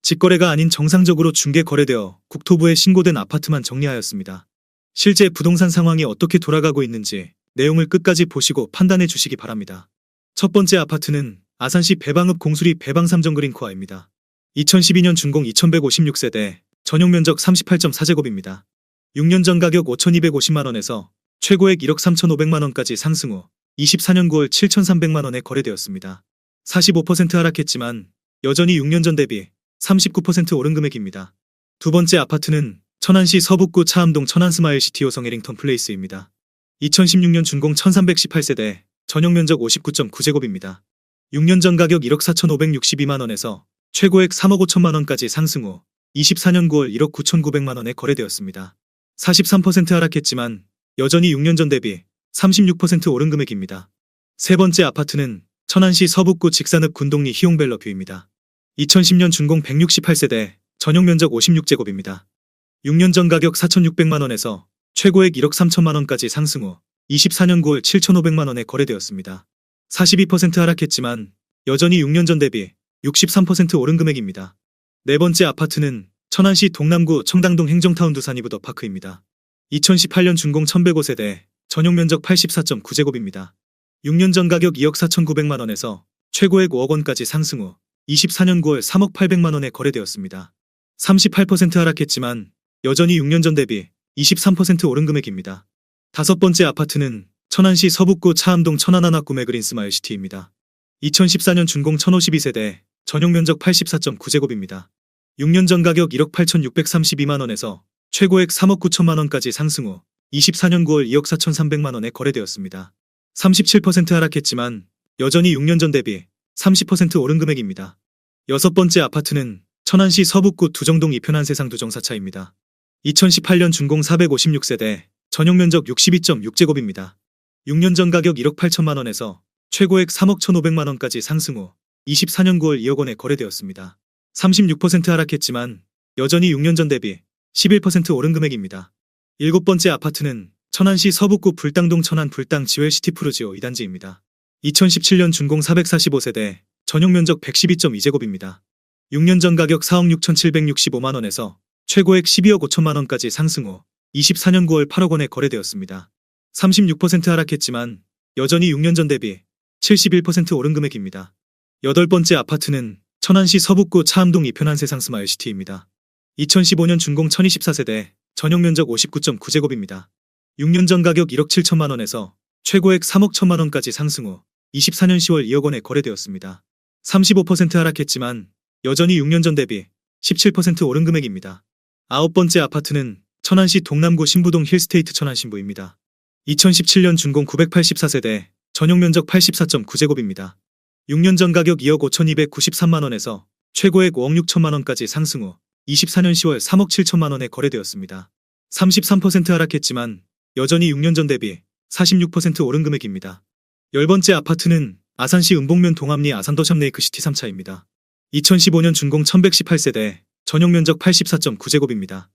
직거래가 아닌 정상적으로 중개 거래되어 국토부에 신고된 아파트만 정리하였습니다. 실제 부동산 상황이 어떻게 돌아가고 있는지 내용을 끝까지 보시고 판단해 주시기 바랍니다. 첫 번째 아파트는 아산시 배방읍 공수리 배방3 정그린코아입니다. 2012년 준공 2156세대, 전용 면적 38.4제곱입니다. 6년 전 가격 5,250만원에서 최고액 1억 3,500만원까지 상승 후 24년 9월 7,300만원에 거래되었습니다. 45% 하락했지만 여전히 6년 전 대비 39% 오른 금액입니다. 두 번째 아파트는 천안시 서북구 차암동 천안스마일시티 호성 에링턴 플레이스입니다. 2016년 준공 1318세대, 전용 면적 59.9제곱입니다. 6년 전 가격 1억 4,562만원에서 최고액 3억 5천만원까지 상승 후 24년 9월 1억 9,900만원에 거래되었습니다. 43% 하락했지만 여전히 6년 전 대비 36% 오른 금액입니다. 세 번째 아파트는 천안시 서북구 직산읍 군동리 희용벨러뷰입니다. 2010년 준공 168세대, 전용 면적 56제곱입니다. 6년 전 가격 4,600만원에서 최고액 1억 3천만원까지 상승 후 24년 9월 7,500만원에 거래되었습니다. 42% 하락했지만 여전히 6년 전 대비 63% 오른 금액입니다. 네 번째 아파트는 천안시 동남구 청담동 행정타운 두산이브더파크입니다. 2018년 준공 1105세대, 전용 면적 84.9제곱입니다. 6년 전 가격 2억 4,900만원에서 최고액 5억원까지 상승 후 24년 9월 3억 800만원에 거래되었습니다. 38% 하락했지만 여전히 6년 전 대비 23% 오른 금액입니다. 다섯 번째 아파트는 천안시 서북구 차암동 천안하나구 메그린스마일시티입니다. 2014년 준공 1052세대, 전용 면적 84.9제곱입니다. 6년 전 가격 1억 8,632만원에서 최고액 3억 9천만원까지 상승 후 24년 9월 2억 4,300만원에 거래되었습니다. 37% 하락했지만 여전히 6년 전 대비 30% 오른 금액입니다. 여섯 번째 아파트는 천안시 서북구 두정동 이편한 세상 두정사차입니다. 2018년 준공 456세대, 전용 면적 62.6제곱입니다. 6년 전 가격 1억 8천만원에서 최고액 3억 1,500만원까지 상승 후 24년 9월 2억원에 거래되었습니다. 36% 하락했지만 여전히 6년 전 대비 11% 오른 금액입니다. 일곱 번째 아파트는 천안시 서북구 불당동 천안 불당 지웰시티푸르지오 2단지입니다. 2017년 준공 445세대, 전용 면적 112.2제곱입니다. 6년 전 가격 4억 6,765만원에서 최고액 12억 5천만원까지 상승 후 24년 9월 8억원에 거래되었습니다. 36% 하락했지만 여전히 6년 전 대비 71% 오른 금액입니다. 여덟 번째 아파트는 천안시 서북구 차암동 이편한 세상 스마일시티입니다. 2015년 준공 1024세대, 전용 면적 59.9제곱입니다. 6년 전 가격 1억 7천만원에서 최고액 3억 1천만원까지 상승 후 24년 10월 2억원에 거래되었습니다. 35% 하락했지만 여전히 6년 전 대비 17% 오른 금액입니다. 아홉 번째 아파트는 천안시 동남구 신부동 힐스테이트 천안신부입니다. 2017년 준공 984세대, 전용 면적 84.9제곱입니다. 6년 전 가격 2억 5,293만원에서 최고액 5억 6천만원까지 상승 후 24년 10월 3억 7천만원에 거래되었습니다. 33% 하락했지만 여전히 6년 전 대비 46% 오른 금액입니다. 열 번째 아파트는 아산시 은봉면 동암리 아산더샵 레이크시티 3차입니다. 2015년 준공 1118세대, 전용 면적 84.9제곱입니다.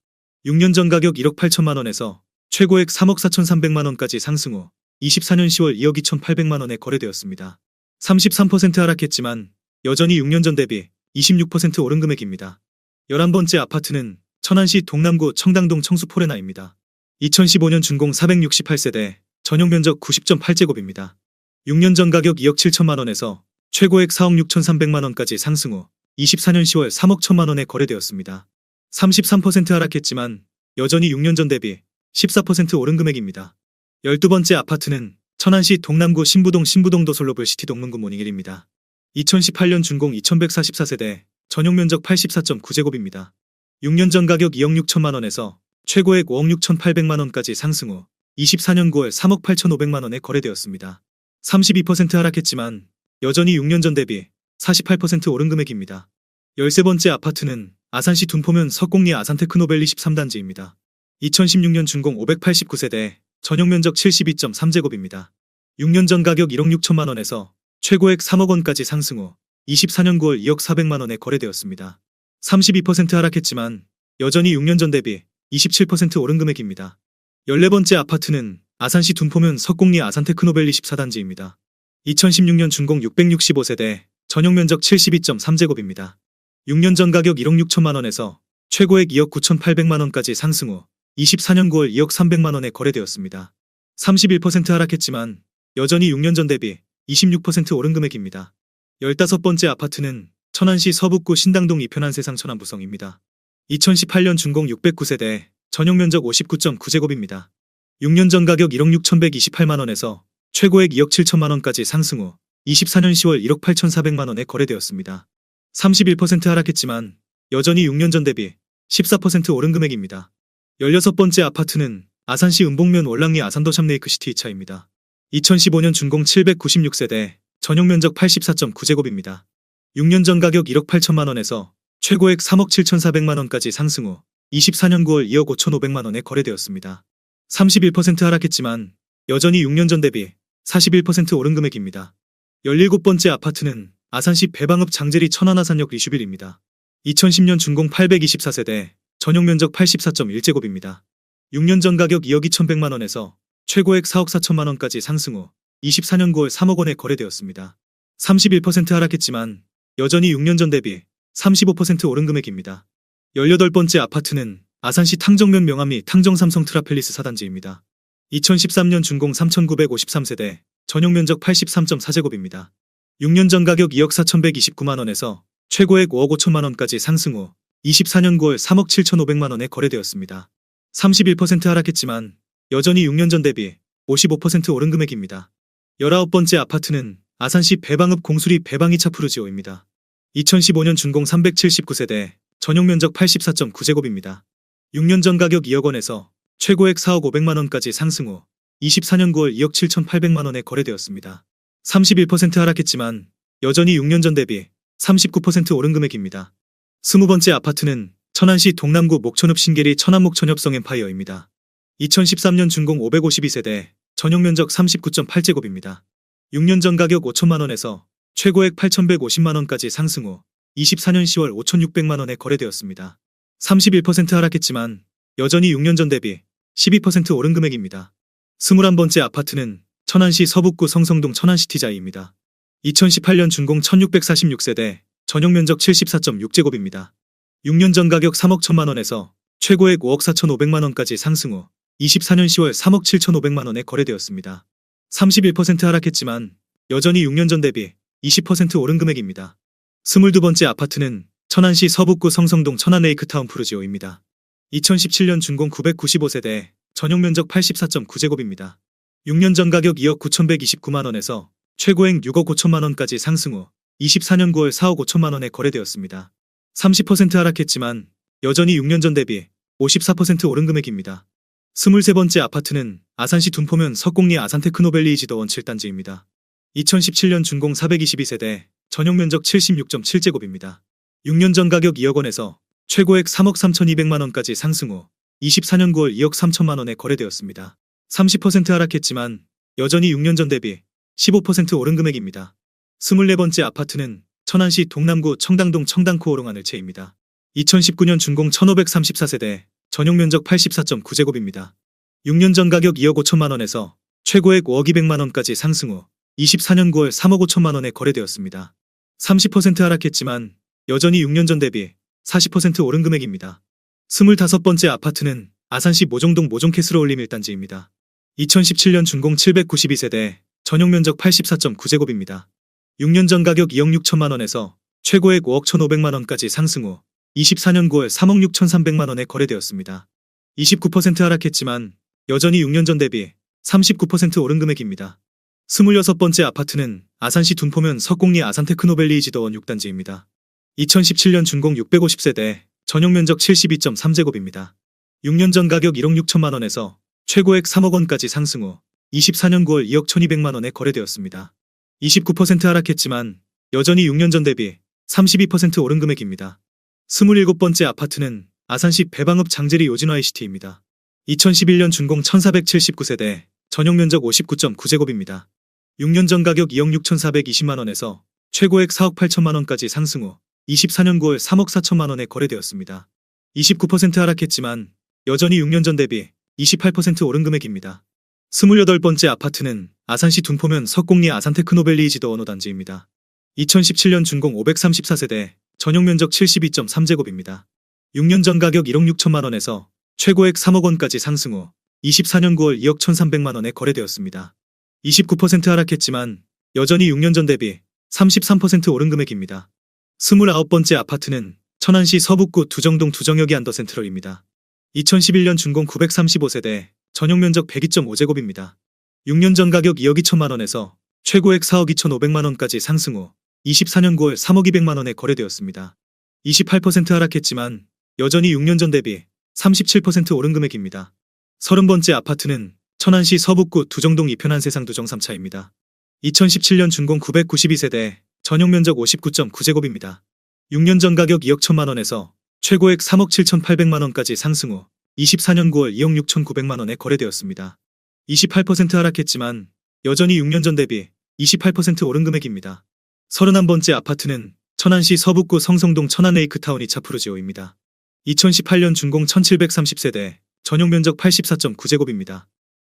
6년 전 가격 1억 8천만원에서 최고액 3억 4,300만원까지 상승 후 24년 10월 2억 2,800만원에 거래되었습니다. 33% 하락했지만 여전히 6년 전 대비 26% 오른 금액입니다. 11번째 아파트는 천안시 동남구 청당동 청수포레나입니다. 2015년 준공 468세대, 전용 면적 90.8제곱입니다. 6년 전 가격 2억 7천만원에서 최고액 4억 6,300만원까지 상승 후 24년 10월 3억 1천만원에 거래되었습니다. 33% 하락했지만 여전히 6년 전 대비 14% 오른 금액입니다. 12번째 아파트는 천안시 동남구 신부동 도솔로블 시티 동문구 모닝힐입니다. 2018년 준공 2144세대, 전용 면적 84.9제곱입니다. 6년 전 가격 2억 6천만원에서 최고액 5억 6,800만원까지 상승 후 24년 9월 3억 8,500만원에 거래되었습니다. 32% 하락했지만 여전히 6년 전 대비 48% 오른 금액입니다. 13번째 아파트는 아산시 둔포면 석공리 아산테크노밸리 13단지입니다. 2016년 준공 589세대, 전용 면적 72.3제곱입니다. 6년 전 가격 1억 6천만원에서 최고액 3억원까지 상승 후 24년 9월 2억 400만원에 거래되었습니다. 32% 하락했지만 여전히 6년 전 대비 27% 오른 금액입니다. 14번째 아파트는 아산시 둔포면 석공리 아산테크노밸리 14단지입니다. 2016년 준공 665세대, 전용 면적 72.3제곱입니다. 6년 전 가격 1억 6천만 원에서 최고액 2억 9,800만 원까지 상승 후 24년 9월 2억 300만 원에 거래되었습니다. 31% 하락했지만 여전히 6년 전 대비 26% 오른 금액입니다. 15번째 아파트는 천안시 서북구 신당동 이편한 세상 천안부성입니다. 2018년 준공 609세대, 전용 면적 59.9제곱입니다. 6년 전 가격 1억 6,128만 원에서 최고액 2억 7천만 원까지 상승 후 24년 10월 1억 8,400만 원에 거래되었습니다. 31% 하락했지만 여전히 6년 전 대비 14% 오른 금액입니다. 16번째 아파트는 아산시 은봉면 월랑리 아산도 샵레이크시티 2차입니다. 2015년 준공 796세대, 전용 면적 84.9제곱입니다. 6년 전 가격 1억 8천만 원에서 최고액 3억 7,400만 원까지 상승 후 24년 9월 2억 5,500만 원에 거래되었습니다. 31% 하락했지만 여전히 6년 전 대비 41% 오른 금액입니다. 17번째 아파트는 아산시 배방읍 장제리 천안아산역 리슈빌입니다. 2010년 준공 824세대, 전용 면적 84.1제곱입니다. 6년 전 가격 2억 2,100만 원에서 최고액 4억 4천만 원까지 상승 후 24년 9월 3억 원에 거래되었습니다. 31% 하락했지만 여전히 6년 전 대비 35% 오른 금액입니다. 18번째 아파트는 아산시 탕정면 명암리 탕정삼성 트라펠리스 4단지입니다. 2013년 준공 3,953세대, 전용 면적 83.4제곱입니다. 6년 전 가격 2억 4,129만 원에서 최고액 5억 5천만 원까지 상승 후 24년 9월 3억 7,500만 원에 거래되었습니다. 31% 하락했지만 여전히 6년 전 대비 55% 오른 금액입니다. 19번째 아파트는 아산시 배방읍 공수리 배방 2차 푸르지오입니다. 2015년 준공 379세대, 전용 면적 84.9제곱입니다. 6년 전 가격 2억 원에서 최고액 4억 500만 원까지 상승 후 24년 9월 2억 7,800만 원에 거래되었습니다. 31% 하락했지만 여전히 6년 전 대비 39% 오른 금액입니다. 20번째 아파트는 천안시 동남구 목천읍 신계리 천안목천협성 엠파이어입니다. 2013년 준공 552세대, 전용 면적 39.8제곱입니다. 6년 전 가격 5천만 원에서 최고액 8,150만 원까지 상승 후 24년 10월 5,600만 원에 거래되었습니다. 31% 하락했지만 여전히 6년 전 대비 12% 오른 금액입니다. 21번째 아파트는 천안시 서북구 성성동 천안시티자이입니다. 2018년 준공 1646세대, 전용 면적 74.6제곱입니다. 6년 전 가격 3억 1천만 원에서 최고액 5억 4,500만 원까지 상승 후 24년 10월 3억 7,500만 원에 거래되었습니다. 31% 하락했지만 여전히 6년 전 대비 20% 오른 금액입니다. 22번째 아파트는 천안시 서북구 성성동 천안레이크타운 푸르지오입니다. 2017년 준공 995세대, 전용 면적 84.9제곱입니다. 6년 전 가격 2억 9,129만 원에서 최고액 6억 5천만 원까지 상승 후 24년 9월 4억 5천만 원에 거래되었습니다. 30% 하락했지만 여전히 6년 전 대비 54% 오른 금액입니다. 23번째 아파트는 아산시 둔포면 석곡리 아산테크노밸리이지더원 7단지입니다. 2017년 준공 422세대, 전용 면적 76.7제곱입니다. 6년 전 가격 2억 원에서 최고액 3억 3,200만 원까지 상승 후 24년 9월 2억 3천만 원에 거래되었습니다. 30% 하락했지만 여전히 6년 전 대비 15% 오른 금액입니다. 24번째 아파트는 천안시 동남구 청당동 청당코오롱 하늘채입니다. 2019년 준공 1,534세대, 전용 면적 84.9제곱입니다. 6년 전 가격 2억 5천만 원에서 최고액 5억 200만 원까지 상승 후 24년 9월 3억 5천만 원에 거래되었습니다. 30% 하락했지만 여전히 6년 전 대비 40% 오른 금액입니다. 25번째 아파트는 아산시 모종동 모종캐슬어울림 1단지입니다. 2017년 준공 792세대, 전용 면적 84.9제곱입니다. 6년 전 가격 2억 6천만 원에서 최고액 5억 1,500만 원까지 상승 후 24년 9월 3억 6,300만 원에 거래되었습니다. 29% 하락했지만 여전히 6년 전 대비 39% 오른 금액입니다. 26번째 아파트는 아산시 둔포면 석곡리 아산테크노밸리이지더원 6단지입니다. 2017년 준공 650세대, 전용 면적 72.3제곱입니다. 6년 전 가격 1억 6천만 원에서 최고액 3억 원까지 상승 후 24년 9월 2억 1,200만 원에 거래되었습니다. 29% 하락했지만 여전히 6년 전 대비 32% 오른 금액입니다. 27번째 아파트는 아산시 배방읍 장제리 요진화이시티입니다. 2011년 준공 1,479세대, 전용 면적 59.9제곱입니다. 6년 전 가격 2억 6,420만 원에서 최고액 4억 8천만 원까지 상승 후 24년 9월 3억 4천만 원에 거래되었습니다. 29% 하락했지만 여전히 6년 전 대비 28% 오른 금액입니다. 28번째 아파트는 아산시 둔포면 석곡리 아산테크노밸리이지더원 5단지입니다. 2017년 준공 534세대, 전용 면적 72.3제곱입니다. 6년 전 가격 1억 6천만 원에서 최고액 3억 원까지 상승 후 24년 9월 2억 1,300만 원에 거래되었습니다. 29% 하락했지만 여전히 6년 전 대비 33% 오른 금액입니다. 29번째 아파트는 천안시 서북구 두정동 두정역이 안더센트럴입니다. 2011년 준공 935세대, 전용 면적 102.5제곱입니다. 6년 전 가격 2억 2천만 원에서 최고액 4억 2,500만 원까지 상승 후 24년 9월 3억 200만 원에 거래되었습니다. 28% 하락했지만 여전히 6년 전 대비 37% 오른 금액입니다. 30번째 아파트는 천안시 서북구 두정동 이편한 세상 두정 3차입니다. 2017년 준공 992세대, 전용 면적 59.9제곱입니다. 6년 전 가격 2억 1천만 원에서 최고액 3억 7,800만 원까지 상승 후 24년 9월 2억 6,900만 원에 거래되었습니다. 28% 하락했지만 여전히 6년 전 대비 28% 오른 금액입니다. 31번째 아파트는 천안시 서북구 성성동 천안레이크타운 2차 프루지오입니다. 2018년 준공 1730세대, 전용 면적 84.9제곱입니다.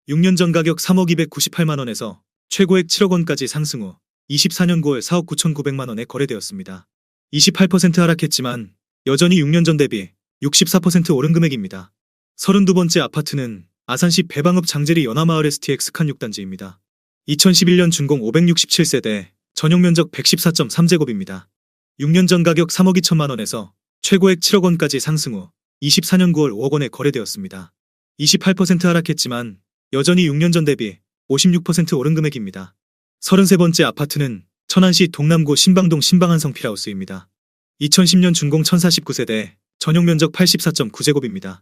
6년 전 가격 3억 298만 원에서 최고액 7억 원까지 상승 후 24년 9월 4억 9,900만 원에 거래되었습니다. 28% 하락했지만 여전히 6년 전 대비 64% 오른 금액입니다. 32번째 아파트는 아산시 배방읍 장제리 연화마을 STX 칸 6단지입니다. 2011년 준공 567세대, 전용 면적 114.3제곱입니다. 6년 전 가격 3억 2천만 원에서 최고액 7억 원까지 상승 후 24년 9월 5억 원에 거래되었습니다. 28% 하락했지만 여전히 6년 전 대비 56% 오른 금액입니다. 33번째 아파트는 천안시 동남구 신방동 신방한성 필하우스입니다. 2010년 준공 1049세대, 전용 면적 84.9제곱입니다.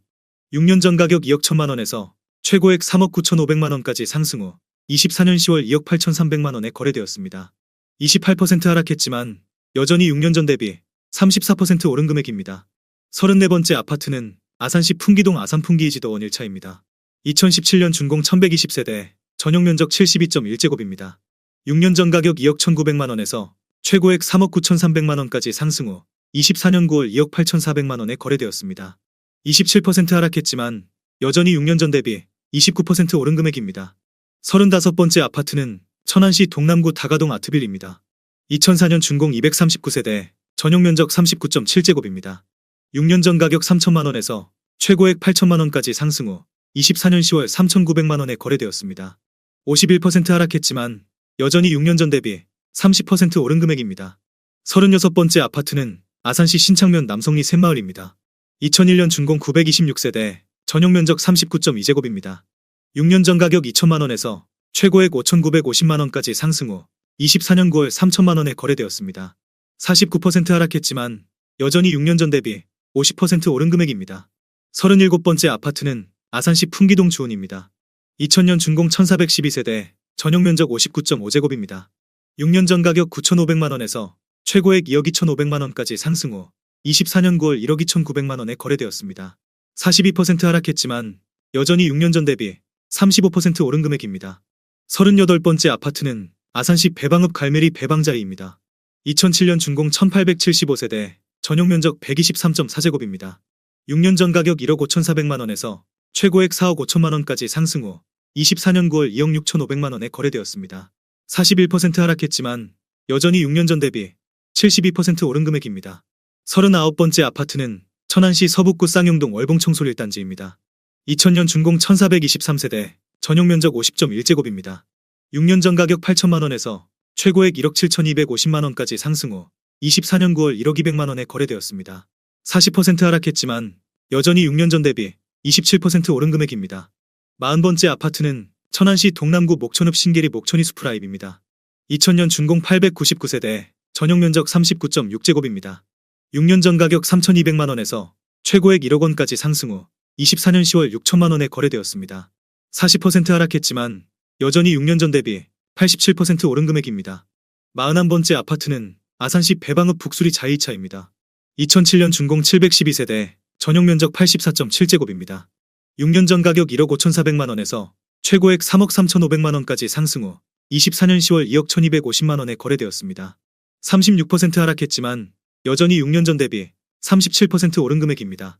6년 전 가격 2억 1천만 원에서 최고액 3억 9,500만 원까지 상승 후 24년 10월 2억 8,300만 원에 거래되었습니다. 28% 하락했지만 여전히 6년 전 대비 34% 오른 금액입니다. 34번째 아파트는 아산시 풍기동 아산풍기이지도원 1차입니다. 2017년 준공 1120세대, 전용 면적 72.1제곱입니다. 6년 전 가격 2억 1,900만 원에서 최고액 3억 9,300만 원까지 상승 후 24년 9월 2억 8,400만 원에 거래되었습니다. 27% 하락했지만 여전히 6년 전 대비 29% 오른 금액입니다. 35번째 아파트는 천안시 동남구 다가동 아트빌입니다. 2004년 준공 239세대, 전용 면적 39.7제곱입니다. 6년 전 가격 3천만 원에서 최고액 8천만 원까지 상승 후 24년 10월 3,900만 원에 거래되었습니다. 51% 하락했지만 여전히 6년 전 대비 30% 오른 금액입니다. 36번째 아파트는 아산시 신창면 남성리 샘마을입니다. 2001년 준공 926세대, 전용 면적 39.2제곱입니다. 6년 전 가격 2천만 원에서 최고액 5,950만 원까지 상승 후 24년 9월 3천만 원에 거래되었습니다. 49% 하락했지만 여전히 6년 전 대비 50% 오른 금액입니다. 37번째 아파트는 아산시 풍기동 주온입니다. 2000년 준공 1412세대, 전용 면적 59.5제곱입니다. 6년 전 가격 9,500만 원에서 최고액 2억 2,500만 원까지 상승 후 24년 9월 1억 2,900만 원에 거래되었습니다. 42% 하락했지만 여전히 6년 전 대비 35% 오른 금액입니다. 38번째 아파트는 아산시 배방읍 갈매리 배방자리입니다. 2007년 준공 1875세대, 전용 면적 123.4제곱입니다. 6년 전 가격 1억 5,400만 원에서 최고액 4억 5천만 원까지 상승 후 24년 9월 2억 6,500만 원에 거래되었습니다. 41% 하락했지만 여전히 6년 전 대비 72% 오른 금액입니다. 39번째 아파트는 천안시 서북구 쌍용동 월봉청솔 1단지입니다. 2000년 준공 1423세대, 전용 면적 50.1제곱입니다. 6년 전 가격 8천만 원에서 최고액 1억 7,250만 원까지 상승 후 24년 9월 1억 200만 원에 거래되었습니다. 40% 하락했지만 여전히 6년 전 대비 27% 오른 금액입니다. 40번째 아파트는 천안시 동남구 목천읍 신계리 목천이 수프라입입니다. 2000년 준공 899세대, 전용 면적 39.6제곱입니다. 6년 전 가격 3,200만 원에서 최고액 1억 원까지 상승 후 24년 10월 6천만 원에 거래되었습니다. 40% 하락했지만 여전히 6년 전 대비 87% 오른 금액입니다. 41번째 아파트는 아산시 배방읍 북수리 자이차입니다. 2007년 준공 712세대, 전용 면적 84.7제곱입니다. 6년 전 가격 1억 5,400만 원에서 최고액 3억 3,500만 원까지 상승 후 24년 10월 2억 1,250만 원에 거래되었습니다. 36% 하락했지만 여전히 6년 전 대비 37% 오른 금액입니다.